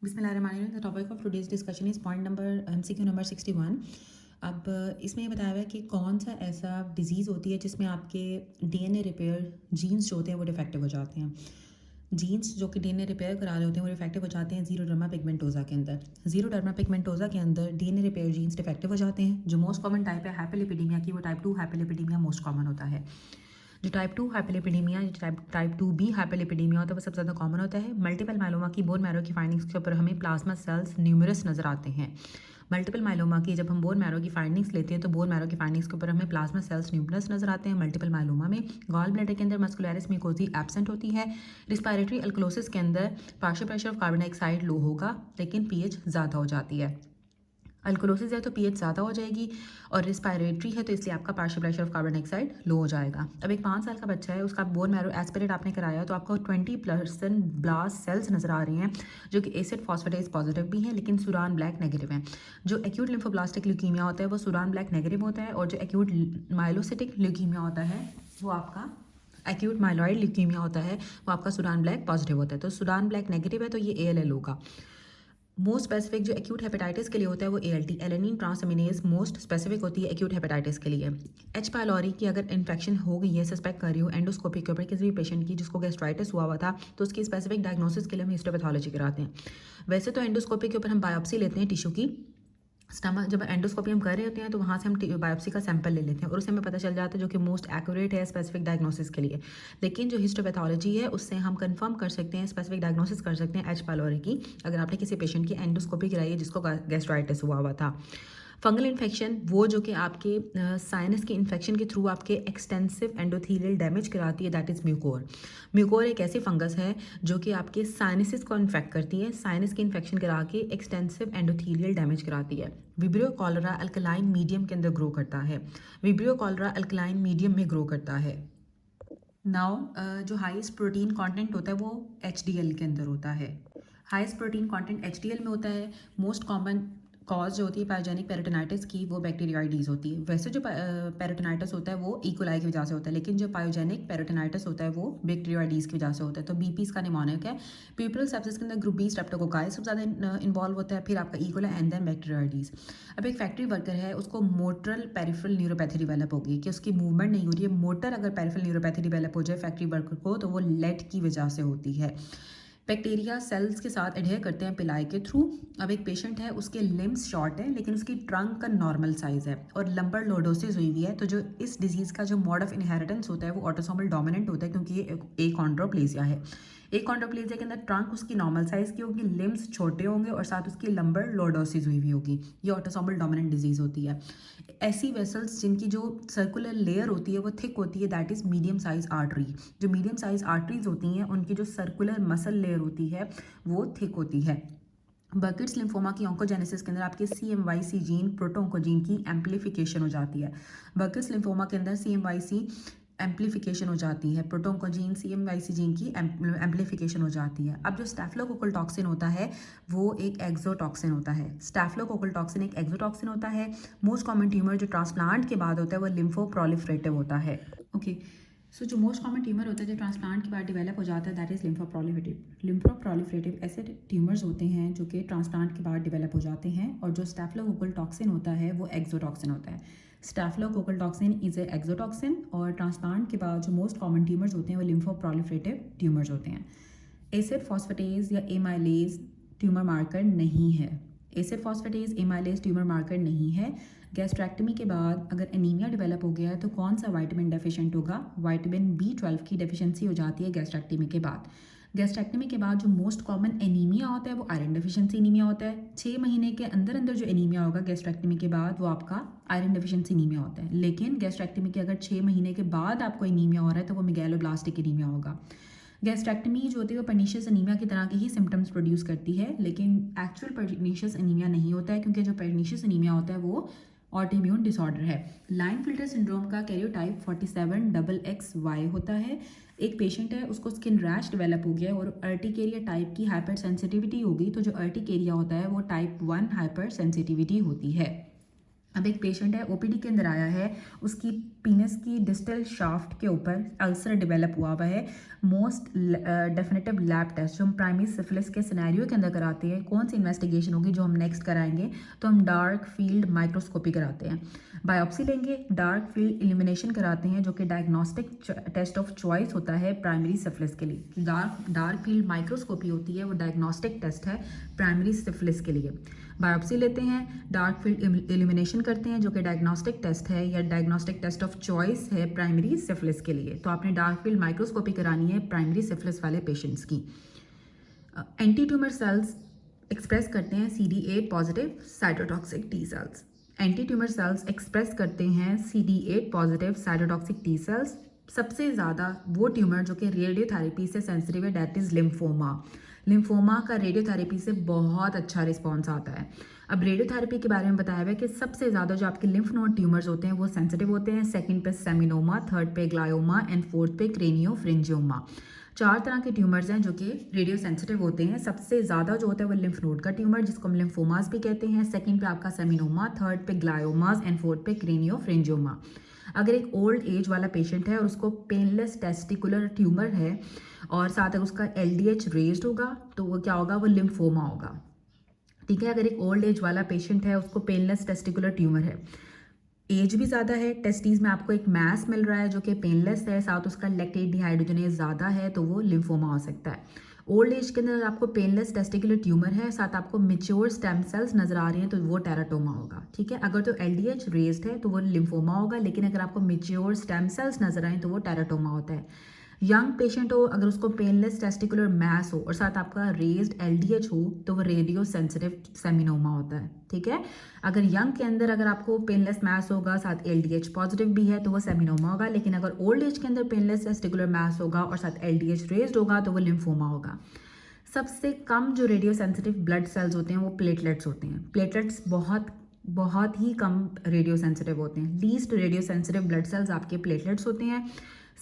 बिस्मिल्लाहिर्रहमानिर्रहीम। The topic of today's discussion is point number MCQ number 61। अब इसमें ये बताया हुआ है कि कौन सा ऐसा डिजीज़ होती है जिसमें आपके DNA रिपेयर जीन्स जो होते हैं वो डिफेक्टिव हो जाते हैं। जीन्स जो कि DNA रिपेयर करा रहे होते हैं वो डिफेक्टिव हो जाते हैं जीरोडर्मा पिगमेंटोजा के अंदर। जीरोडर्मा पिगमेंटोजा के अंदर DNA रिपेयर जीन्स डिफेक्टिव हो जाते हैं। जो मोस्ट कॉमन टाइप है हाइपरलिपिडीमिया की, वो टाइप 2 हाइपरलिपिडीमिया मोस्ट कॉमन होता है। जो type 2 hyperlipidaemia, type 2B hyperlipidaemia होता है वो सबसे ज़्यादा कॉमन होता है। मल्टीपल माइलोमा की बोन मैरो की फाइंडिंग्स के ऊपर हमें प्लाज्मा सेल्स न्यूमरस नज़र आते हैं। मल्टीपल माइलोमा की जब हम बोन मैरो की फाइंडिंग्स लेते हैं तो बोन मैरो की फाइंडिंग्स के ऊपर हमें प्लाज्मा सेल्स न्यूमरस नज़र आते हैं मल्टीपल माइलोमा में। गॉल ब्लैडर के अंदर मस्कुलरिस म्यूकोसी एब्सेंट होती है। रिस्पायरेटरी अल्कलोसिस के अंदर partial pressure of carbon dioxide low होगा लेकिन पीएच ज़्यादा हो जाती है। अल्कोलोसिस है तो पीएच ज़्यादा हो जाएगी, और रिस्पायरेटरी है तो इसलिए आपका partial pressure of carbon dioxide low हो जाएगा। अब एक 5 साल का बच्चा है, उसका बोन मैरो एस्पिरेट आपने कराया तो आपको 20% ब्लास्ट सेल्स नज़र आ रही हैं जो कि एसिड फॉस्फेटेज पॉजिटिव भी हैं लेकिन सुरान ब्लैक नेगेटिव हैं। जो एक्यूट लिम्फोब्लास्टिक ल्यूकीमिया होता है वो सुरान ब्लैक नेगेटिव होता है, और जो एक्यूट माइलोसिटिक ल्यूकीमिया होता है वो आपका एक्यूट माइलॉइड ल्यूकीमिया होता है वो आपका सुरान ब्लैक पॉजिटिव होता है। तो सुरान ब्लैक नेगेटिव है तो ये ALL होगा। मोस्ट स्पेसिफिक जो एक्यूट हेपेटाइटिस के लिए होता है वो ALT alanine transaminase most specific होती है एक्यूट हेपेटाइटिस के लिए। H पायलोरी की अगर इन्फेक्शन हो गई है, सस्पेक्ट कर रही हूँ एंडोस्कोपी के ऊपर किसी भी पेशेंट की जिसको गैस्ट्राइटिस हुआ था, तो उसकी स्पेसिफिक डायग्नोसिस के लिए हम हिस्टोपैथोलॉजी कराते हैं। वैसे तो एंडोस्कोपी के ऊपर हम बायोप्सी लेते हैं टिश्यू की। स्टमक जब एंडोस्कोपी हम कर रहे होते हैं तो वहाँ से हम बायोप्सी का सैंपल ले लेते हैं और उससे हमें पता चल जाता है, जो कि मोस्ट एक्यूरेट है स्पेसिफिक डायग्नोसिस के लिए। लेकिन जो हिस्टोपैथोलॉजी है उससे हम कंफर्म कर सकते हैं, स्पेसिफिक डायग्नोसिस कर सकते हैं H पायलोरी की, अगर आपने किसी पेशेंट की एंडोस्कोपी कराई है जिसको गैस्ट्राइटिस हुआ था। फंगल इन्फेक्शन वो जो कि आपके साइनस के इन्फेक्शन के थ्रू आपके एक्सटेंसिव एंडोथीलियल डैमेज कराती है, दैट इज़ म्यूकोर। म्यूकोर एक ऐसी फंगस है जो कि आपके साइनसिस को इन्फेक्ट करती है, साइनस की इन्फेक्शन करा के एक्सटेंसिव एंडोथीलियल डैमेज कराती है। विब्रियो कॉलरा अल्कलाइन मीडियम के अंदर ग्रो करता है। विब्रियो कॉलरा अल्कलाइन मीडियम में ग्रो करता है। नाउ जो हाईएस्ट प्रोटीन कंटेंट होता है वो HDL के अंदर होता है। हाईएस्ट प्रोटीन कंटेंट HDL में होता है। मोस्ट कॉमन कॉज जो होती है पायोजेनिक पेरिटोनाइटिस की वो बैक्टीरियाइडीज होती है। वैसे जो पेरिटोनाइटिस होता है वो इकोलाई की वजह से होता है, लेकिन जो पायोजेनिक पेरिटोनाइटिस होता है वो बैक्टीरियाइडीज की वजह से होता है। तो BP इसका निमोनिक है। प्यूपरल सेप्सिस के अंदर ग्रुप B स्ट्रेप्टोकोकाई सबसे ज़्यादा इन्वॉल्व होता है, फिर आपका इकोलाई एंड देन बैक्टीरियाइडीज। अब एक फैक्ट्री वर्कर है, उसको मोटरल पेरिफेरल न्यूरोपैथी डिवेलप होगी कि उसकी मूवमेंट नहीं हो रही है। मोटर अगर पेरिफेरल न्यूरोपैथी डिवेलप हो जाए फैक्ट्री वर्कर को तो वो लेड की वजह से होती है। बैक्टीरिया सेल्स के साथ एडहेयर करते हैं पिलाई के थ्रू। अब एक पेशेंट है, उसके लिम्स शॉर्ट है लेकिन उसकी ट्रंक का नॉर्मल साइज़ है और लंबर लोडोसिस हुई हुई है। तो जो इस डिजीज़ का जो मोड ऑफ इनहेरिटेंस होता है वो ऑटोसोमल डोमिनेंट होता है, क्योंकि ये एक कॉन्ड्रोप्लेजिया है। एक कॉन्ड्रोप्लेजिया के अंदर ट्रंक उसकी नॉर्मल साइज़ की होगी, लिम्स छोटे होंगे और साथ उसकी लंबर लोडोसिस हुई हुई होगी। ये ऑटोसोमल डोमिनेंट डिजीज़ होती है। ऐसी वेसल्स जिनकी जो सर्कुलर लेयर होती है वो थिक होती है, that is medium size artery. जो मीडियम साइज आर्टरीज होती हैं उनकी जो सर्कुलर मसल लेयर होती है वो थिक होती है। बर्किट्स लिम्फोमा की ऑन्कोजेनेसिस के अंदर आपके CMYC जीन प्रोटोन्कोजीन की एम्पलीफिकेशन हो जाती है। बर्किट्स लिम्फोमा के अंदर CMYC एम्पलीफिकेशन हो जाती है, प्रोटोन्कोजीन CMYC जीन की एम्पलीफिकेशन हो जाती है। अब जो स्टैफिलोकोकल टॉक्सिन होता है वो एक एक्सोटॉक्सिन होता है। स्टैफिलोकोकल टॉक्सिन एक एक्सोटॉक्सिन होता है। मोस्ट कॉमन ट्यूमर जो ट्रांसप्लांट के बाद होता है वो लिम्फोप्रोलिफरेटिव होता है। ओके, सो जो मोस्ट कॉमन ट्यूमर होता है जो ट्रांसप्लांट के बाद डेवलप हो जाता है दैट इज़ लिम्फोप्रोलिफरेटिव। लिम्फोप्रोलिफरेटिव ऐसे ट्यूमर्स होते हैं जो कि ट्रांसप्लांट के बाद डेवलप हो जाते हैं, और जो स्टैफिलोकोकल टॉक्सिन होता है वो एक्सोटॉक्सिन होता है। Staphylococcal toxin is a exotoxin, और ट्रांसप्लांट के बाद जो मोस्ट कॉमन ट्यूमर्स होते हैं वो लिम्फोप्रोलिफरेटिव ट्यूमर्स होते हैं। एसिड फॉस्फेटेज या एमाइलेज ट्यूमर मार्कर नहीं है। Acid phosphatase amylase tumour marker नहीं है। गैस्ट्रैक्टमी के बाद अगर एनीमिया डेवलप हो गया है तो कौन सा विटामिन डेफिशिएंट होगा? विटामिन B12 की डेफिशिएंसी हो जाती है गैस्ट्रैक्टमी के बाद। गैस्ट्रैक्टमी के बाद जो मोस्ट कॉमन एनीमिया होता है वो आयरन डेफिशिएंसी एनीमिया होता है। 6 महीने के अंदर अंदर जो एनीमिया होगा गैस्ट्रैक्टमी के बाद वो आपका आयरन डेफिशिएंसी एनीमिया होता है। लेकिन गैस्ट्रैक्टमी के अगर 6 महीने के बाद आपको एनीमिया हो रहा है तो वो मेगैलोब्लास्टिक एनीमिया होगा। गैस्ट्रैक्टमी जो होती है वो पर्नीशियस एनीमिया की तरह के ही सिम्टम्स प्रोड्यूस करती है, लेकिन एक्चुअल पर्नीशियस एनीमिया नहीं होता है, क्योंकि जो पर्नीशियस एनीमिया होता है वो ऑटोइम्यून डिसऑर्डर है। लाइन फिल्टर सिंड्रोम का कैरियोटाइप 47XXY होता है। एक पेशेंट है, उसको स्किन रैश डेवलप हो गया और अर्टिकेरिया टाइप की हाइपर सेंसिटिविटी होगी। तो जो अर्टिकेरिया होता है वो टाइप 1 हाइपर सेंसिटिविटी होती है। अब एक पेशेंट है, ओपीडी के अंदर आया है, उसकी पीनस की डिस्टल शाफ्ट के ऊपर अल्सर डेवलप हुआ हुआ है। मोस्ट डेफिनेटिव लैब टेस्ट जो हम प्राइमरी सिफिलिस के सिनेरियो के अंदर कराते हैं, कौन सी इन्वेस्टिगेशन होगी जो हम नेक्स्ट कराएंगे, तो हम डार्क फील्ड माइक्रोस्कोपी कराते हैं। बायोप्सी लेंगे, डार्क फील्ड इल्यूमिनेशन कराते हैं जो कि डायग्नोस्टिक टेस्ट ऑफ चॉइस होता है प्राइमरी सिफिलिस के लिए। डार्क फील्ड माइक्रोस्कोपी होती है, वो डायग्नोस्टिक टेस्ट है प्राइमरी सिफिलिस के लिए। बायोप्सी लेते हैं, डार्क फील्ड इल्यूमिनेशन करते हैं जो कि डायग्नोस्टिक टेस्ट है या डायग्नोस्टिक टेस्ट ऑफ चॉइस है प्राइमरी सिफिलिस के लिए। तो आपने डार्क फील्ड माइक्रोस्कोपी करानी है प्राइमरी सिफिलिस वाले पेशेंट्स की। एंटी ट्यूमर सेल्स एक्सप्रेस करते हैं CD8 positive cytotoxic T cells. Anti tumour cells express करते हैं CD8 positive cytotoxic T cells. सबसे ज़्यादा वो ट्यूमर जो कि रेडियोथेरेपी से सेंसिटिव है, दैट इज़ लिम्फोमा। लिम्फोमा का रेडियोथेरेपी से बहुत अच्छा रिस्पॉन्स आता है। अब रेडियोथेरेपी के बारे में बताया हुआ है कि सबसे ज़्यादा जो आपके लिम्फ नोड ट्यूमर्स होते हैं वो सेंसिटिव होते हैं। सेकंड पे सेमिनोमा, थर्ड पे ग्लायोमा एंड फोर्थ पे क्रेनियोफ्रिंजियोमा। 4 तरह के ट्यूमर्स हैं जो कि रेडियो सेंसिटिव होते हैं। सबसे ज़्यादा जो होता है वो लिम्फ नोड का ट्यूमर जिसको हम लिम्फोमास भी कहते हैं। सेकंड पे आपका सेमिनोमा, थर्ड पे ग्लायोमास एंड फोर्थ पे क्रेनियोफ्रिंजियोमा। अगर एक ओल्ड एज वाला पेशेंट है और उसको पेनलेस टेस्टिकुलर ट्यूमर है और साथ अगर उसका LDH रेज्ड होगा तो वो क्या होगा, वो लिम्फोमा होगा। ठीक है, अगर एक ओल्ड एज वाला पेशेंट है, उसको पेनलेस टेस्टिकुलर ट्यूमर है, एज भी ज़्यादा है, टेस्टीज में आपको एक मैस मिल रहा है जो कि पेनलेस है, साथ उसका लैक्टेट डिहाइड्रोजनेज ज़्यादा है, तो वो लिम्फोमा हो सकता है। ओल्ड एज के अंदर आपको पेनलेस टेस्टिकुलर ट्यूमर है, साथ आपको मेच्योर स्टेम सेल्स नजर आ रही हैं, तो वो टेराटोमा होगा। ठीक है, अगर तो LDH रेज्ड है तो वो लिम्फोमा होगा, लेकिन अगर आपको मेच्योर स्टेम सेल्स नजर आए तो वो टेराटोमा होता है। यंग पेशेंट हो, अगर उसको पेनलेस टेस्टिकुलर मैस हो और साथ आपका रेज्ड LDH हो तो वो रेडियो सेंसिटिव सेमिनोमा होता है। ठीक है, अगर यंग के अंदर अगर आपको पेनलेस मैस होगा, साथ LDH पॉजिटिव भी है, तो वो सेमिनोमा होगा। लेकिन अगर ओल्ड एज के अंदर पेनलेस टेस्टिकुलर मैस होगा और साथ LDH रेज्ड होगा तो वो लिम्फोमा होगा। सबसे कम जो रेडियो सेंसिटिव ब्लड सेल्स होते हैं वो प्लेटलेट्स होते हैं। प्लेटलेट्स बहुत ही कम रेडियो सेंसिटिव होते हैं। Least radio sensitive blood cells आपके प्लेटलेट्स होते हैं।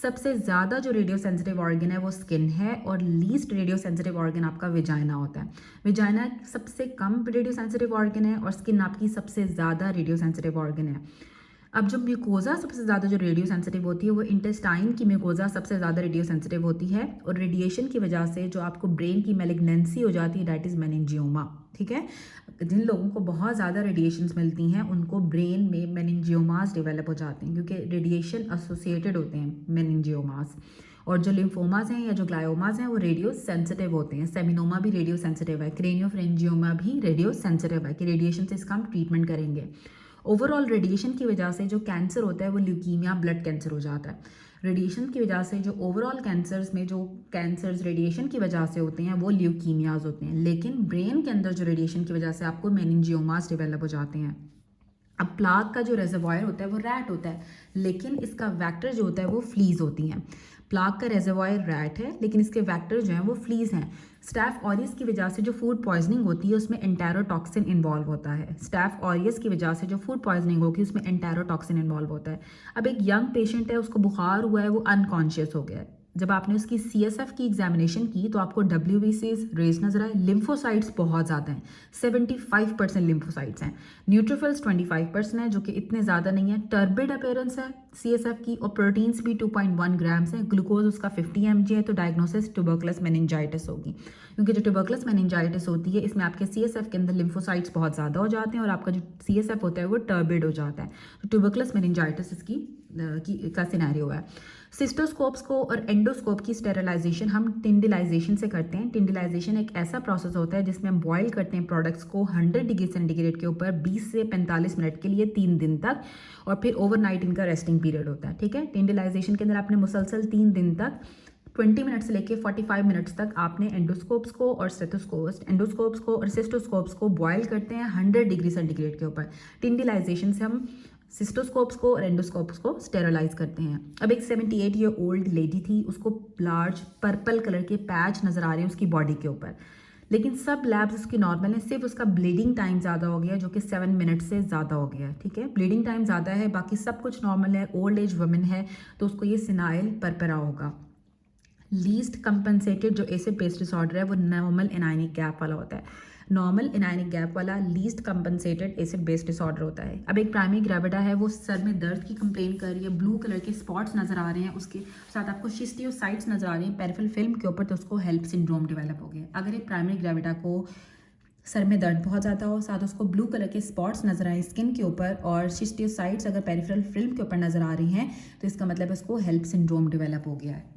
सबसे ज़्यादा जो रेडियो सेंसिटिव ऑर्गन है वो स्किन है और लीस्ट रेडियो सेंसिटिव ऑर्गन आपका विजाइना होता है। विजाइना सबसे कम रेडियो सेंसिटिव ऑर्गन है और स्किन आपकी सबसे ज़्यादा रेडियो सेंसिटिव ऑर्गन है। अब जो म्यूकोजा सबसे ज़्यादा जो रेडियो सेंसिटिव होती है वो इंटेस्टाइन की म्यूकोजा सबसे ज़्यादा रेडियो सेंसिटिव होती है और रेडिएशन की वजह से जो आपको ब्रेन की मैलिग्नेंसी हो जाती है, दैट इज़ मेनिंजियोमा। ठीक है, जिन लोगों को बहुत ज़्यादा रेडिएशंस मिलती हैं उनको ब्रेन में मेनिंजियोमास डेवलप हो जाते हैं क्योंकि रेडिएशन एसोसिएटेड होते हैं मेनिंजियोमास। और जो लिम्फोमास हैं या जो ग्लायोमास हैं वो रेडियो सेंसिटिव होते हैं। सेमिनोमा भी रेडियो सेंसिटिव है, क्रेनियोफ्रिंजियोमा भी रेडियो सेंसिटिव है कि रेडिएशन से इसका हम ट्रीटमेंट करेंगे। ओवरऑल रेडिएशन की वजह से जो कैंसर होता है वो ल्यूकीमिया ब्लड कैंसर हो जाता है। रेडिएशन की वजह से जो ओवरऑल कैंसर्स में जो कैंसर्स रेडिएशन की वजह से होते हैं वो ल्यूकीमियाज होते हैं। लेकिन ब्रेन के अंदर जो रेडिएशन की वजह से आपको मेनिंजियोमास डेवलप हो जाते हैं। अब प्लाक का जो रेजर्वायर होता है वो रैट होता है, लेकिन इसका वेक्टर जो होता है वो फ्लीज होती हैं। प्लाक का रेजर्वायर रैट है लेकिन इसके वेक्टर जो हैं वो फ्लीज हैं। स्टैफ ऑरियस की वजह से जो फूड पॉइजनिंग होती है उसमें एंटेरोटॉक्सिन इन्वॉल्व होता है। स्टैफ ऑरियस की वजह से जो फूड पॉइजनिंग होगी उसमें एंटेरोटॉक्सिन इन्वॉल्व होता है। अब एक यंग पेशेंट है, उसको बुखार हुआ है, वो अनकॉन्शियस हो गया है। जब आपने उसकी CSF की एग्जामिनेशन की तो आपको WBCs रेज नजर आए। लिम्फोसाइट्स बहुत ज़्यादा हैं, 75% लिम्फोसाइट्स हैं। न्यूट्रोफिल्स 25% है जो कि इतने ज़्यादा नहीं है। टर्बिड अपीयरेंस है CSF की और प्रोटीन्स भी 2.1 ग्राम्स है। ग्लूकोज उसका 50 mg है। तो डायग्नोसिस ट्यूबरकुलस मेनिंजाइटिस होगी क्योंकि जो ट्यूबरकुलस मेनिंजाइटिस होती है इसमें आपके CSF के अंदर लिम्फोसाइट्स बहुत ज़्यादा हो जाते हैं और आपका जो CSF होता है वो टर्बिड हो जाता है। तो ट्यूबरकुलस मेनिंजाइटिस इसकी का सिनेरियो है। सिस्टोस्कोप्स को और एंडोस्कोप की स्टेरिलाइजेशन हम टिंडिलाइजेशन से करते हैं। टिंडिलाइजेशन एक ऐसा प्रोसेस होता है जिसमें हम बॉयल करते हैं प्रोडक्ट्स को 100 डिग्री सेंटीग्रेड के ऊपर 20 से 45 मिनट के लिए 3 दिन तक, और फिर ओवरनाइट इनका रेस्टिंग पीरियड होता है। ठीक है, टिंडिलाइजेशन के अंदर आपने मुसलसल 3 दिन तक 20 मिनट से लेके 45 मिनट्स तक आपने एंडोस्कोप्स को और सिस्टोस्कोप्स को बॉयल करते हैं 100 डिग्री सेंटीग्रेड के ऊपर। टिंडिलाइजेशन से हम सिस्टोस्कोप्स को और एंडोस्कोप्स को स्टेरलाइज करते हैं। अब एक 78 ईयर ओल्ड लेडी थी, उसको लार्ज पर्पल कलर के पैच नज़र आ रहे हैं उसकी बॉडी के ऊपर, लेकिन सब लैब्स उसकी नॉर्मल है, सिर्फ उसका ब्लीडिंग टाइम ज़्यादा हो गया जो कि 7 मिनट से ज़्यादा हो गया है। ठीक है, ब्लीडिंग टाइम ज़्यादा है, बाकी सब कुछ नॉर्मल है। ओल्ड एज वुमेन है तो उसको ये सिनाइल परपरा होगा। लीस्ट कंपनसेटेड जो एसिड बेस डिसऑर्डर है वो नॉर्मल एनायनिक गैप वाला होता है। नॉर्मल एनायनिक गैप वाला least compensated acid base disorder होता है। अब एक प्राइमरी ग्रेविडा है, वो सर में दर्द की कंप्लेन कर रही है, ब्लू कलर के स्पॉट्स नजर आ रहे हैं, उसके साथ आपको शिस्टियोसाइट्स नजर आ रही हैं पेरिफेरल फिल्म के ऊपर, तो उसको हेल्प सिंड्रोम डेवलप हो गया। अगर एक प्राइमरी ग्रेविडा को सर में दर्द बहुत ज़्यादा हो, साथ उसको ब्लू कलर के स्पॉट्स नजर आए स्किन के ऊपर और शिस्टियोसाइट्स अगर पेरिफेरल फिल्म के ऊपर नजर आ रही हैं, तो इसका मतलब उसको हेल्प सिंड्रोम डेवलप हो गया है।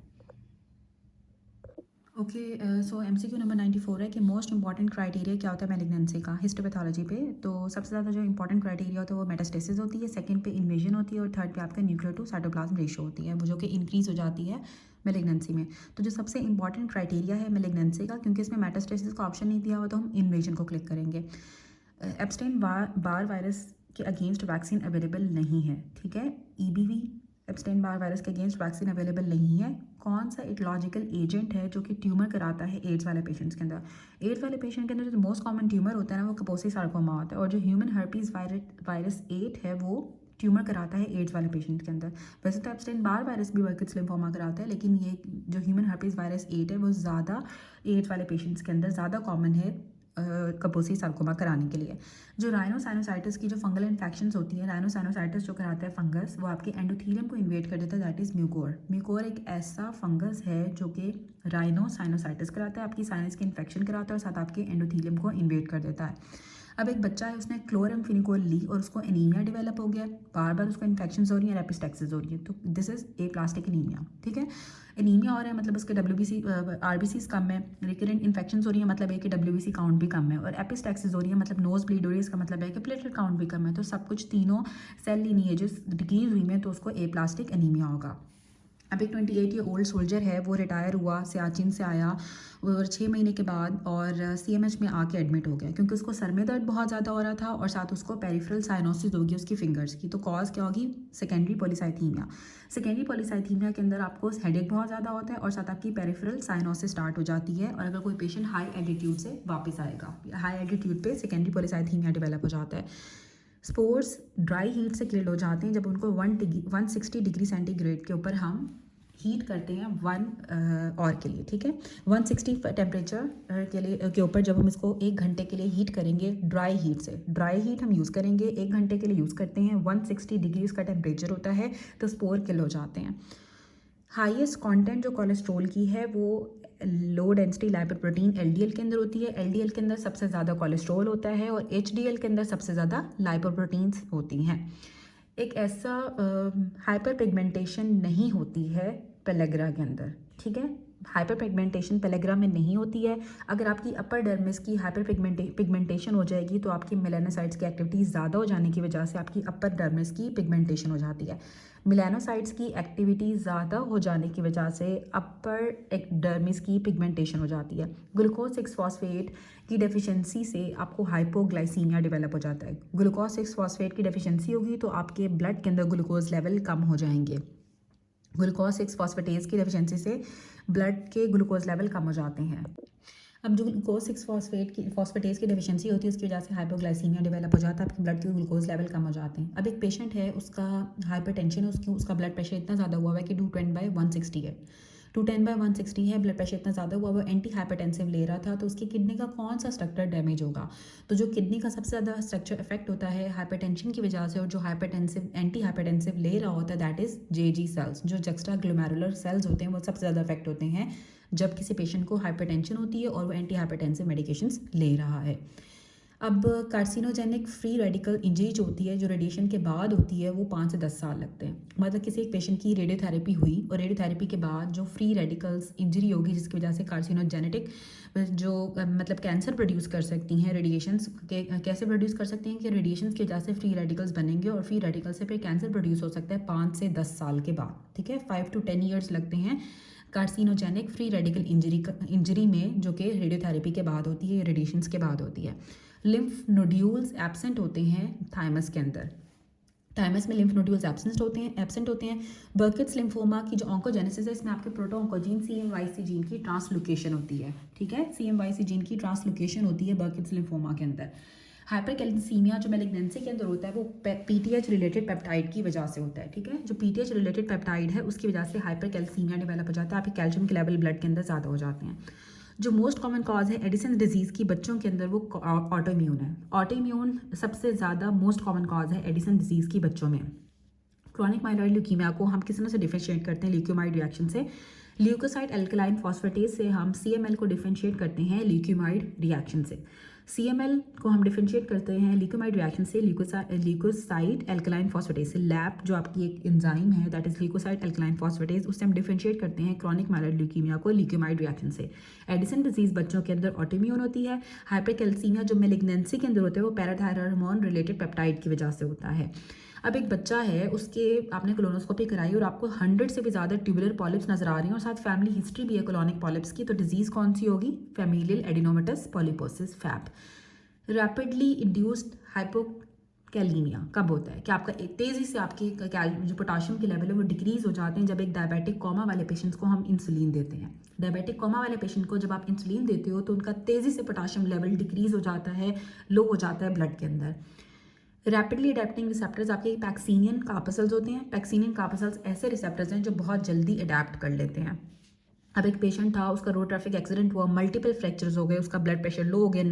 ओके, सो एमसीक्यू नंबर 94 है कि मोस्ट इंपॉर्टेंट क्राइटेरिया क्या होता है मैलिग्नेंसी का हिस्टोपैथोलॉजी पे। तो सबसे ज़्यादा जो इंपॉर्टेंट क्राइटेरिया होता है वो मेटास्टेसिस होती है, सेकंड पे इन्वेजन होती है और थर्ड पे आपका न्यूक्लियर टू साइटोप्लाज्म रेशियो होती है, वो जो कि इंक्रीज़ हो जाती है मैलिग्नेंसी में। तो जो सबसे इंपॉर्टेंट क्राइटेरिया है मैलिग्नेंसी का, क्योंकि इसमें मेटास्टेसिस का ऑप्शन नहीं दिया हुआ, तो हम इन्वेजन को क्लिक करेंगे। एब्स्टेन बार वायरस के अगेंस्ट वैक्सीन अवेलेबल नहीं है, ठीक है। ईबीवी एब्स्टेन बार वायरस के अगेंस्ट वैक्सीन अवेलेबल नहीं है। कौन सा इटोलॉजिकल एजेंट है जो कि ट्यूमर कराता है एड्स वाले पेशेंट्स के अंदर। एड्स वाले पेशेंट के अंदर जो मोस्ट कॉमन ट्यूमर होता है ना, वो कपोसी सार्कोमा होता है, और जो ह्यूमन हर्पीज वायरस 8 है वो ट्यूमर कराता है एड्स वाले पेशेंट के अंदर। वैसे तो एब्स्टेन बार वायरस भी बर्किट्स लिम्फोमा कराता है, लेकिन ये जो ह्यूमन हर्पीज वायरस 8 है वो ज़्यादा एड्स वाले पेशेंट्स के अंदर ज़्यादा कॉमन है कपोसी सार्कोमा कराने के लिए। जो राइनोसाइनोसाइटिस की जो फंगल इन्फेक्शंस होती है, राइनोसाइनोसाइटिस जो कराता है फंगस, वो आपके एंडोथीलियम को इन्वेट कर देता है, दैट इज़ म्यूकोर। म्यूकोर एक ऐसा फंगस है जो कि राइनोसाइनोसाइटिस कराता है, आपकी साइनस के इन्फेक्शन कराता है और साथ आपके एंडोथीलियम को इन्वेट कर देता है। अब एक बच्चा है, उसने क्लोरामफेनिकोल ली और उसको एनीमिया डेवलप हो गया, बार बार उसको इन्फेक्शन हो रही है, एपिस्टैक्सिस हो रही है, तो this is a plastic anaemia, ठीक है। एनीमिया हो रहा है मतलब उसके WBC RBCs कम है, रिकरेंट इन्फेक्शन हो रही है मतलब है कि WBC काउंट भी कम है, और एपिस्टैक्सिस हो रही है मतलब नोज ब्लीड हो रही है, इसका मतलब है कि प्लेटलेट काउंट भी कम है। तो सब कुछ तीनों सेल लीनिएजेस डिक्रीज हुई में, तो उसको ए प्लास्टिक एनीमिया होगा। अब एक 28 ईयर ओल्ड सोल्जर है, वो रिटायर हुआ, सियाचिन से आया और 6 महीने के बाद और CMH में आके एडमिट हो गया, क्योंकि उसको सर में दर्द बहुत ज़्यादा हो रहा था और साथ उसको पेरिफेरल साइनोसिस होगी उसकी फिंगर्स की। तो कॉज क्या होगी? Secondary polycythaemia. सेकेंडरी पॉलीसाइथीमिया के अंदर आपको हेडेक बहुत ज़्यादा होता है और साथ आपकी पेरिफेरल साइनोसिस स्टार्ट हो जाती है, और अगर कोई पेशेंट हाई एल्टीट्यूड से वापस आएगा, हाई एल्टीट्यूड पे सेकेंडरी पॉलीसाइथीमिया डेवलप हो जाता है। स्पोर्स ड्राई हीट से किल्ड हो जाते हैं जब उनको 160 डिग्री सेंटीग्रेड के ऊपर हम हीट करते हैं 1 आवर के लिए, ठीक है। 160 टेम्परेचर के ऊपर जब हम इसको 1 घंटे के लिए हीट करेंगे ड्राई हीट से, ड्राई हीट हम यूज़ करेंगे 1 घंटे के लिए यूज़ करते हैं, 160 डिग्री इसका टेम्परेचर होता है, तो स्पोर किल हो जाते हैं। हाईएस्ट कंटेंट जो कोलेस्ट्रॉल की है वो लो डेंसिटी लाइपोप्रोटीन LDL के अंदर होती है। LDL के अंदर सबसे ज़्यादा कोलेस्ट्रॉल होता है और HDL के अंदर सबसे ज़्यादा लाइपोप्रोटीन्स होती हैं। एक ऐसा हाइपर पिगमेंटेशन नहीं होती है पेलेग्रा के अंदर, ठीक है। हाइपर पिगमेंटेशन पेलेग्रा में नहीं होती है। अगर आपकी अपर डर्मिस की हाइपर पिगमेंटेशन हो जाएगी तो आपकी मेलानोसाइट्स की एक्टिविटी ज़्यादा हो जाने की वजह से आपकी अपर डर्मिस की पिगमेंटेशन हो जाती है। मेलानोसाइट्स की एक्टिविटी ज़्यादा हो जाने की वजह से अपर डर्मिस की पिगमेंटेशन हो जाती है। ग्लूकोज 6 फॉस्फेट की डेफिशिएंसी से आपको हाइपोग्लाइसीमिया डेवलप हो जाता है। ग्लूकोज 6 फॉस्फेट की डेफिशिएंसी होगी तो आपके ब्लड के अंदर ग्लूकोज लेवल कम हो जाएंगे। ग्लूकोज 6 फॉस्फेटेज की डेफिशिएंसी से ब्लड के ग्लूकोज लेवल कम हो जाते हैं। अब जो ग्लूकोज 6 फॉस्फेटेज की डेफिशिएंसी होती है उसकी वजह से हाइपोग्लाइसीमिया डेवलप हो जाता है, आपके ब्लड के ग्लूकोज लेवल कम हो जाते हैं। अब एक पेशेंट है, उसका हाइपरटेंशन है, उसका ब्लड प्रेशर इतना ज़्यादा हुआ है कि 210/160 है, 210/160 है, ब्लड प्रेशर इतना ज़्यादा हुआ, वो एंटी हाइपरटेंसिव ले रहा था, तो उसकी किडनी का कौन सा स्ट्रक्चर डैमेज होगा? तो जो किडनी का सबसे ज़्यादा स्ट्रक्चर इफेक्ट होता है हाइपरटेंशन की वजह से, और जो एंटी हाइपरटेंसिव ले रहा होता है दैट इज़ JG सेल्स। जो जक्स्ट्रा ग्लोमेरुलर सेल्स होते हैं वो सबसे ज़्यादा इफेक्ट होते हैं जब किसी पेशेंट को हाइपरटेंशन होती है और वो एंटी हाइपरटेंसिव मेडिकेशंस ले रहा है। अब कार्सिनोजेनिक फ्री रेडिकल इंजरी जो होती है, जो रेडिएशन के बाद होती है, वो 5 से 10 साल लगते हैं। मतलब किसी एक पेशेंट की रेडियोथेरेपी हुई और रेडियोथेरेपी के बाद जो फ्री रेडिकल्स इंजरी होगी जिसकी वजह से कार्सिनोजेनेटिक जो मतलब कैंसर प्रोड्यूस कर सकती हैं, रेडिएशंस के कैसे प्रोड्यूस कर सकती हैं कि रेडिएशंस की वजह से फ्री रेडिकल्स बनेंगे और फ्री रेडिकल से फिर कैंसर प्रोड्यूस हो सकता है 5 से 10 साल के बाद, ठीक है। 5 to 10 ईयर्स लगते हैं कार्सिनोजेनिक फ्री रेडिकल इंजरी में, जो कि रेडियोथेरेपी के बाद होती है, रेडिएशंस के बाद होती है। लिम्फ नोड्यूल्स एब्सेंट होते हैं थाइमस के अंदर, थाइमस में लिम्फ नोड्यूल्स एब्सेंट होते हैं। बर्किट्स लिम्फोमा की जो ऑन्कोजेनेसिस है, इसमें आपके प्रोटो ऑन्कोजीन CMYC जीन की ट्रांसलोकेशन होती है, ठीक है। CMYC जीन की ट्रांसलोकेशन होती है बर्किट्स लिम्फोमा के अंदर। हाइपरकैल्सीमिया जो मैलिग्नेंसी के अंदर होता है वो पीटीएच रिलेटेड पेप्टाइड की वजह से होता है, ठीक है। जो पीटीएच रिलेटेड पेप्टाइड है उसकी वजह से हाइपरकैल्सीमिया डेवलप हो जाता है, आपके कैल्शियम के लेवल ब्लड के अंदर ज़्यादा हो जाते हैं। जो मोस्ट कॉमन कॉज है एडिसन डिजीज़ की बच्चों के अंदर वो ऑटोइम्यून है। ऑटोइम्यून सबसे ज़्यादा मोस्ट कॉमन कॉज है एडिसन डिजीज़ की बच्चों में। क्रॉनिक माइलॉइड ल्यूकीमिया को हम किस तरह से डिफरेंशिएट करते हैं ल्यूकोमाइड रिएक्शन से, ल्यूकोसाइट अल्कलाइन फॉस्फेटेज से हम सीएमएल को डिफरेंशिएट करते हैं ल्यूकोमाइड रिएक्शन से। सीएमएल को हम डिफरेंशिएट करते हैं ल्यूकोमाइड रिएक्शन से ल्यूकोसाइट अल्कलाइन फॉस्फेटेज से। लैप जो आपकी एक एंजाइम है that is leukocyte alkaline phosphatase, उससे हम डिफरेंशिएट करते हैं क्रॉनिक माइलॉइड ल्यूकीमिया को ल्यूकोमाइड रिएक्शन से। एडिसन डिजीज बच्चों के अंदर ऑटोइम्यून होती है। हाइपरकैल्सीमिया जो मैलिग्नेंसी के अंदर होता है वो पैराथायरॉयड हार्मोन रिलेटेड पेप्टाइड की वजह से होता है। अब एक बच्चा है, उसके आपने कोलोनोस्कोपी कराई और आपको 100 से भी ज़्यादा ट्यूबुलर पॉलिप्स नजर आ रही हैं और साथ फैमिली हिस्ट्री भी है कोलोनिक पॉलिप्स की, तो डिजीज़ कौन सी होगी? Familial adenomatous polyposis FAP. Rapidly induced hypokalaemia कब होता है कि आपका तेज़ी से आपके जो पोटाशियम के लेवल है वो डिक्रीज़ हो जाते हैं जब एक डायबिटिक कोमा वाले पेशेंट्स को हम इंसुलिन देते हैं। डायबिटिक कोमा वाले पेशेंट को जब आप इंसुलिन देते हो तो उनका तेज़ी से पोटाशियम लेवल डिक्रीज़ हो जाता है, लो हो जाता है ब्लड के अंदर। रैपिडली अडेप्टिंग रिसेप्टर्स आपके पैक्सीनियन कार्पसल्स होते हैं। पैक्सीनियन कार्पसल्स ऐसे रिसेप्टर्स हैं जो बहुत जल्दी अडेप्ट कर लेते हैं। अब एक पेशेंट था, उसका रोड ट्रैफिक एक्सीडेंट हुआ, मल्टीपल फ्रैक्चर्स हो गए, उसका ब्लड प्रेशर लो हो गया,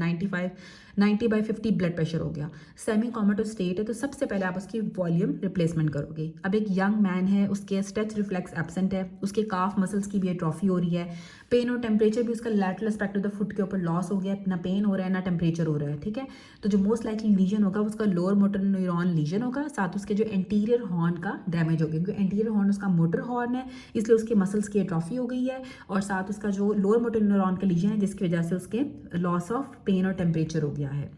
90/50 ब्लड प्रेशर हो गया, सेमी कॉमेटो स्टेट है, तो सबसे पहले आप उसकी वॉल्यूम रिप्लेसमेंट करोगे। अब एक यंग मैन है, उसके स्ट्रेच रिफ्लेक्स एब्सेंट है, उसके काफ मसल्स की भी एट्रोफी हो रही है, पेन और टेम्परेचर भी उसका lateral aspect of the foot के ऊपर लॉस हो गया, ना पेन हो रहा है ना टेम्परेचर हो रहा है, ठीक है। तो जो मोस्ट लाइकली लीजन होगा उसका लोअर मोटर न्यूरॉन लीजन होगा, साथ उसके जो एंटीरियर हॉर्न का डैमेज हो गया, क्योंकि एंटीरियर हॉर्न उसका मोटर हॉर्न है इसलिए उसके मसल्स की एट्रोफी हो गई है, और साथ उसका जो लोअर मोटर न्यूरॉन का लीजन है जिसकी वजह से उसके लॉस ऑफ पेन और टेम्परेचर हो गया है।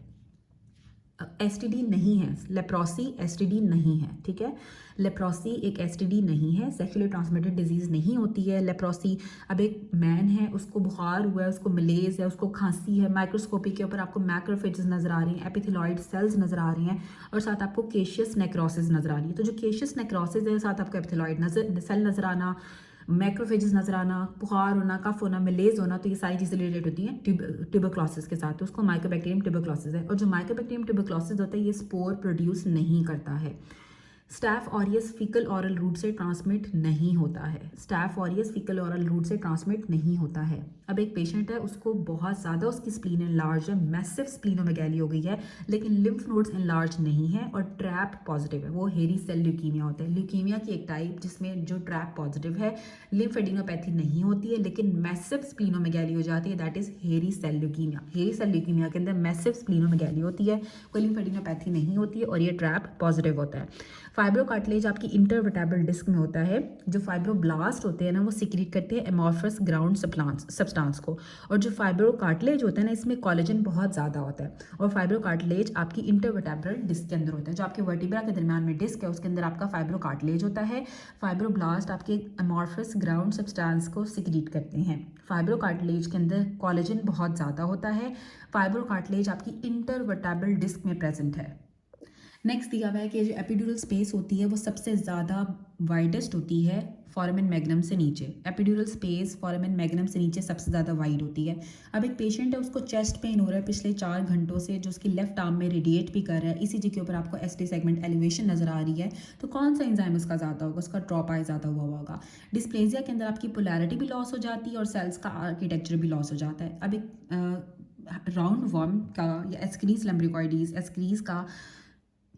एसटीडी नहीं है, लेप्रोसी एसटीडी नहीं है, ठीक है। लेप्रोसी एक एसटीडी नहीं है, सेक्सुअली ट्रांसमिटेड डिजीज़ नहीं होती है लेप्रोसी। अब एक मैन है, उसको बुखार हुआ है, उसको मलेज है, उसको खांसी है, माइक्रोस्कोपी के ऊपर आपको मैक्रोफेजेस नज़र आ रही हैं, एपिथेलॉइड सेल्स नज़र आ रही हैं, और साथ आपको केशियस नेक्रोसिस नज़र आ रही है। तो जो केशियस नेक्रोसिस है, साथ आपको एपिथेलॉइड सेल नज़र आना, मैक्रोफेजेस नजर आना, बुखार होना, कफ होना, मलेज होना, तो ये सारी चीज़ें रिलेटेड होती हैं ट्यूबरक्लोसिस के साथ, तो उसको माइकोबैक्टीरियम ट्यूबरक्लोसिस है। और जो माइकोबैक्टीरियम ट्यूबरक्लोसिस होता है ये स्पोर प्रोड्यूस नहीं करता है। Staph aureus faecal oral route से ट्रांसमिट नहीं होता है। Staph aureus faecal oral route से ट्रांसमिट नहीं होता है। अब एक पेशेंट है, उसको बहुत ज़्यादा उसकी स्प्लीन एनलार्ज है, मैसिव स्प्लीनोमेगैली हो गई है, लेकिन लिम्फ नोड्स एनलार्ज नहीं है और ट्रैप पॉजिटिव है, वो हेरी सेल ल्यूकीमिया होता है। ल्यूकीमिया की एक टाइप जिसमें जो ट्रैप पॉजिटिव है, लिम्फ एडिनोपैथी नहीं होती है लेकिन मैसिव स्प्लीनोमेगैली हो जाती है, दैट इज हेरी सेल ल्यूकीमिया। हेरी सेल ल्यूकीमिया के अंदर मैसिव स्प्लीनोमेगैली होती है, कोई लिम्फ एडिनोपैथी नहीं होती है और ये ट्रैप पॉजिटिव होता है। फाइब्रोकार्टिलेज आपकी इंटरवर्टेब्रल डिस्क में होता है। जो फाइब्रोब्लास्ट होते हैं ना वो सिक्रीट करते हैं एमॉर्फस ग्राउंड सब्सटेंस को, और जो फाइब्रोकार्टिलेज होता है ना इसमें कोलेजन बहुत ज़्यादा होता है, और फाइब्रोकार्टिलेज आपकी इंटरवर्टेब्रल डिस्क के अंदर होता है। जो आपके वर्टिब्रा के दरमियान में डिस्क है उसके अंदर आपका फाइब्रोकार्टिलेज होता है। फाइब्रोब्लास्ट आपके एमॉर्फस ग्राउंड सब्सटेंस को सिक्रीट करते हैं। फाइब्रोकार्टिलेज के अंदर कोलेजन बहुत ज़्यादा होता है। फाइब्रोकार्टिलेज आपकी इंटरवर्टेब्रल डिस्क में प्रेजेंट है। नेक्स्ट दिया हुआ है कि जो एपिड्यूरल स्पेस होती है वो सबसे ज़्यादा वाइडेस्ट होती है फोरामेन मैग्नम से नीचे। एपिड्यूरल स्पेस फोरामेन मैग्नम से नीचे सबसे ज़्यादा वाइड होती है। अब एक पेशेंट है, उसको चेस्ट पेन हो रहा है पिछले 4 घंटों से, जो उसकी लेफ्ट आर्म में रेडिएट भी कर रहा है, ईसीजी के ऊपर आपको एसटी सेगमेंट एलिवेशन नज़र आ रही है, तो कौन सा एंजाइम उसका ज़्यादा होगा? उसका ड्रॉप आई ज़्यादा हुआ होगा। डिस्प्लेजिया के अंदर आपकी पोलैरिटी भी लॉस हो जाती है और सेल्स का आर्किटेक्चर भी लॉस हो जाता है। अब एक राउंड वर्म का या एस्क्रीज लम्ब्रिकॉइडीज, एस्क्रीज का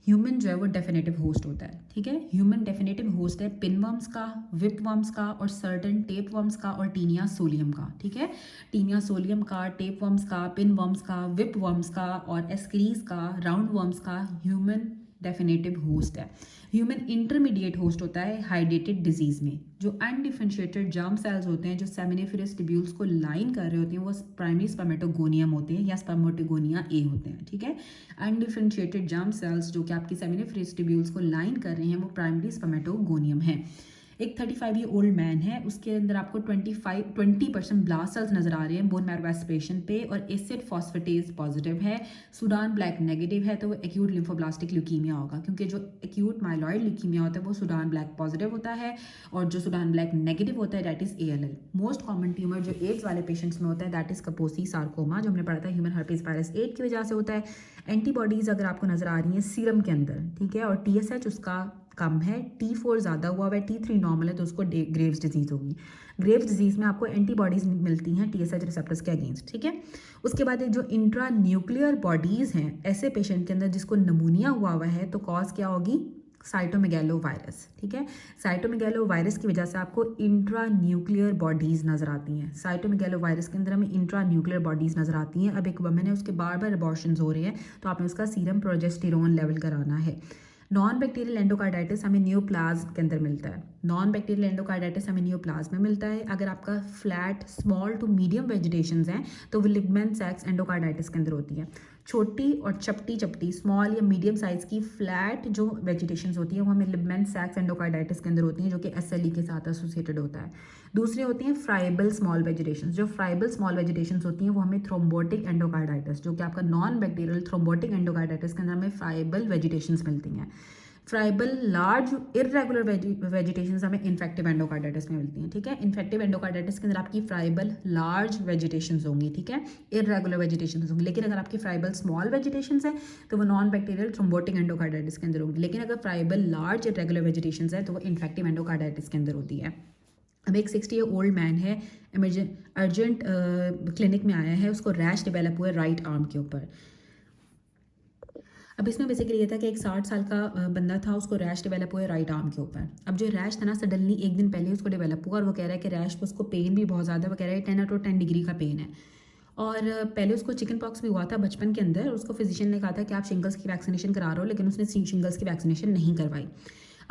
ह्यूमन जो है वो डेफिनेटिव होस्ट होता है, ठीक है। ह्यूमन डेफिनेटिव होस्ट है पिनवर्म्स का, विपवर्म्स का और सर्टन टेपवर्म्स का और टीनिया सोलियम का, ठीक है। टीनिया सोलियम का, टेपवर्म्स का, पिनवर्म्स का, विपवर्म्स का और एस्क्रीज का, राउंड वर्म्स का ह्यूमन डेफिनेटिव होस्ट है। ह्यूमन इंटरमीडिएट होस्ट होता है हाइड्रेटेड डिजीज में। जो अनडिफरेंशिएटेड जर्म सेल्स होते हैं जो सेमिनिफेरस ट्यूब्यूल्स को लाइन कर रहे होते हैं वो प्राइमरी स्पर्मेटोगोनियम होते हैं या स्पर्मेटोगोनिया ए होते हैं, ठीक है। अनडिफरेंशिएटेड जर्म सेल्स जो कि आपकी सेमिनिफेरस ट्यूब्यूल्स को लाइन कर रहे हैं वो प्राइमरी स्पर्मेटोगोनियम है। एक 35 ईयर ओल्ड मैन है, उसके अंदर आपको 20% ब्लास्ट सेल्स नजर आ रहे हैं बोन मैरो एस्पिरेशन पे, और एसिड फॉस्फेटेज पॉजिटिव है, सुडान ब्लैक नेगेटिव है, तो वो एक्यूट लिम्फोब्लास्टिक ल्यूकीमिया होगा, क्योंकि जो एक्यूट माइलॉइड ल्यूकीमिया होता है वो सुडान ब्लैक पॉजिटिव होता है, और जो सुडान ब्लैक नेगेटिव होता है that is ALL। Most common tumour जो एड्स वाले पेशेंट्स में होता है दैट इज कपोसी सार्कोमा, जो हमने पढ़ा था ह्यूमन हर्पीज वायरस 8 की वजह से होता है। एंटीबॉडीज़ अगर आपको नजर आ रही हैं सीरम के अंदर, ठीक है, और TSH उसका कम है, T4 ज़्यादा हुआ है, T3 नॉर्मल है, तो उसको ग्रेव्स डिजीज़ होगी। ग्रेव्स डिजीज़ में आपको एंटीबॉडीज़ मिलती हैं TSH रिसेप्टर्स के अगेंस्ट, ठीक है। उसके बाद एक जो इंट्रा न्यूक्लियर बॉडीज़ हैं ऐसे पेशेंट के अंदर जिसको नमूनिया हुआ है, तो कॉज क्या होगी, साइटोमेगैलो वायरस, ठीक है। साइटोमेगैलो वायरस की वजह से आपको इंट्रा न्यूक्लियर बॉडीज़ नज़र आती हैं। साइटोमेगैलो वायरस के अंदर हमें इंट्रा न्यूक्लियर बॉडीज़ नज़र आती हैं। अब एक वुमन है, उसके बार बार अबॉर्शंस हो रहे हैं, तो आपने उसका सीरम प्रोजेस्टेरोन लेवल कराना है। नॉन बैक्टीरियल एंडोकार्डाइटिस हमें नियोप्लाज्म के अंदर मिलता है। नॉन बैक्टीरियल एंडोकार्डाइटिस हमें नियोप्लाज्म में मिलता है। अगर आपका flat small to medium vegetations हैं तो वो लिग्मेंट सैक्स एंडोकार्डाइटिस के अंदर होती है। छोटी और चपटी स्मॉल या मीडियम साइज़ की फ्लैट जो वेजिटेशंस होती हैं वो हमें लिग्मेंट सैक्स एंडोकार्डाइटिस के अंदर होती हैं, जो कि SLE के साथ एसोसिएटेड होता है। दूसरी होती हैं फ्राइबल स्मॉल वेजिटेशंस। जो फ्राइबल स्मॉल वेजिटेशंस होती हैं वो हमें थ्रोम्बोटिक एंडोकार्डाइटिस, जो कि आपका नॉन बैक्टीरियल थ्रोम्बोटिक एंडोकार्डाइटिस के अंदर हमें फ्राइबल वेजिटेशंस मिलती हैं। फ्राइबल लार्ज इरेगुलर वेजिटेशंस हमें इन्फेक्टिव एंडोकार्डाइटिस में मिलती हैं, ठीक है। इन्फेक्टिव एंडोकार्डाइटिस के अंदर आपकी फ्राइबल लार्ज वेजिटेशंस होंगी, ठीक है, इरेगुलर वेजिटेशंस होंगी। लेकिन अगर आपकी फ्राइबल स्मॉल वेजिटेशंस है तो वो नॉन बैक्टीरियल थ्रोम्बोटिक एंडोकार्डाइटिस के अंदर होंगी। लेकिन अगर फ्राइबल लार्ज इरेगुलर वेजिटेशंस है तो वो इन्फेक्टिव एंडोकार्डाइटिस के अंदर होती है। अब एक 60 ईयर ओल्ड मैन है, अर्जेंट क्लिनिक में आया है, उसको रैश डेवलप हुआ है राइट आर्म के ऊपर। अब इसमें बेसिकली ये था कि एक 60 साल का बंदा था, उसको रैश डेवलप हुआ है राइट आर्म के ऊपर। अब जो रैश था ना सडनली एक दिन पहले उसको डेवलप हुआ, और वो कह रहा है कि रैश उसको पेन भी बहुत ज़्यादा, वो कह रहा है 10 out of 10 डिग्री का पेन है। और पहले उसको चिकन पॉक्स भी हुआ था बचपन के अंदर, उसको फिजिशियन ने कहा था कि आप शिंगल्स की वैक्सीनेशन करा रहे हो, लेकिन उसने शिंगल्स की वैक्सीनेशन नहीं करवाई।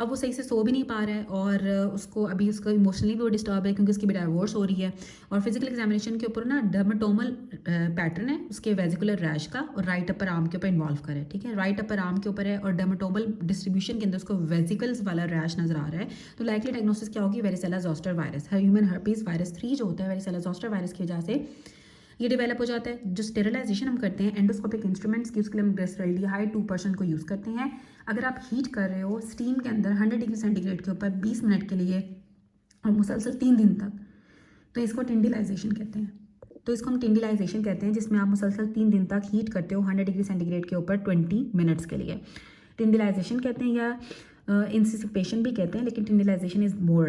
अब वो सही से सो भी नहीं पा रहा है, और उसको अभी उसको इमोशनली भी वो डिस्टर्ब है क्योंकि उसकी भी डाइवोर्स हो रही है। और फिजिकल एग्जामिनेशन के ऊपर ना डर्मेटोमल पैटर्न है उसके वेजिकुलर रैश का, और राइट अपर आर्म के ऊपर इन्वॉल्व करे, ठीक है, राइट अपर आर्म के ऊपर है, और डर्मेटोमल डिस्ट्रीब्यूशन के अंदर उसको वेजिकल्स वाला रैश नजर आ रहा है। तो लाइकली डायग्नोसिस क्या होगी, varicella zoster virus, human herpes virus 3 जो होता है वेरिसेला जोस्टर वायरस की वजह से ये डेवलप हो जाता है। जो स्टेरिलाइजेशन हम करते हैं एंडोस्कोपिक इंस्ट्रूमेंट्स की, उसके लिए हम ग्लिसरॉल्डिहाइड 2% को यूज़ करते हैं। अगर आप हीट कर रहे हो स्टीम के अंदर 100 डिग्री सेंटीग्रेड के ऊपर 20 मिनट के लिए और मुसलसल 3 दिन तक, तो इसको टिंडिलाइजेशन कहते हैं। तो इसको हम टिंडिलाइजेशन कहते हैं, जिसमें आप मुसलसल 3 दिन तक हीट करते हो 100 डिग्री सेंटीग्रेड के ऊपर 20 मिनट्स के लिए। टिंडिलाइजेशन कहते हैं या इंसिसिपेशन भी कहते हैं, लेकिन टिंडिलाइजेशन इज़ मोर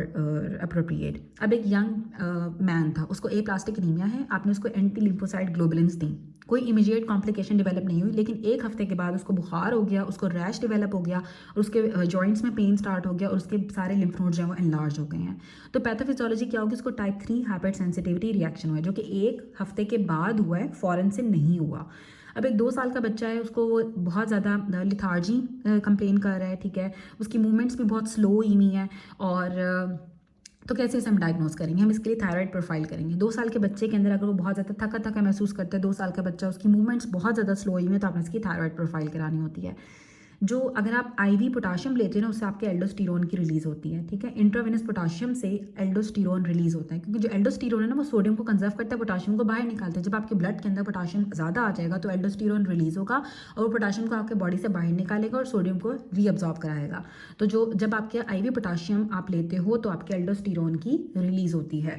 अप्रोप्रिएट। अब एक यंग मैन था, उसको प्लास्टिक एनीमिया है, आपने उसको एंटी लिम्फोसाइड ग्लोबुलिन्स दी, कोई इमीडिएट कॉम्प्लिकेशन डेवलप नहीं हुई, लेकिन 1 हफ्ते के बाद उसको बुखार हो गया, उसको रैश डेवलप हो गया, और उसके जॉइंट्स में पेन स्टार्ट हो गया, और उसके सारे लिम्फ नोड्स जो हैं वो एनलार्ज हो गए हैं। तो पैथोफिजियोलॉजी क्या होगी, उसको टाइप 3 हाइपर सेंसिटिविटी रिएक्शन हुआ है, जो कि 1 हफ्ते के बाद हुआ है, फॉरन से नहीं हुआ। अब एक 2 साल का बच्चा है, उसको बहुत ज़्यादा लिथार्जी कंप्लेन कर रहा है, ठीक है, उसकी मूवमेंट्स भी बहुत स्लो हुई है, और तो कैसे इसे हम डायग्नोस करेंगे, हम इसके लिए थायराइड प्रोफाइल करेंगे। 2 साल के बच्चे के अंदर अगर वो बहुत ज़्यादा थका थका महसूस करता है, 2 साल का बच्चा, उसकी मूवमेंट्स बहुत ज़्यादा स्लो हुई है, तो आपने इसकी थायराइड प्रोफाइल करानी होती है। जो अगर आप IV पोटाशियम लेते हैं ना, उससे आपके एल्डोस्टेरोन की रिलीज़ होती है, ठीक है। इंट्रावेनस पोटाशियम से एल्डोस्टेरोन रिलीज़ होता है, क्योंकि जो एल्डोस्टेरोन है ना वो सोडियम को कंजर्व करता है, पोटाशियम को बाहर निकालता है। जब आपके ब्लड के अंदर पोटाशियम ज़्यादा आ जाएगा तो एल्डोस्टेरोन रिलीज़ होगा, और वो पोटाशियम को आपके बॉडी से बाहर निकालेगा और सोडियम को रीअब्जॉर्ब कराएगा। तो जब आपके IV पोटाशियम आप लेते हो तो आपके एल्डोस्टेरोन की रिलीज़ होती है।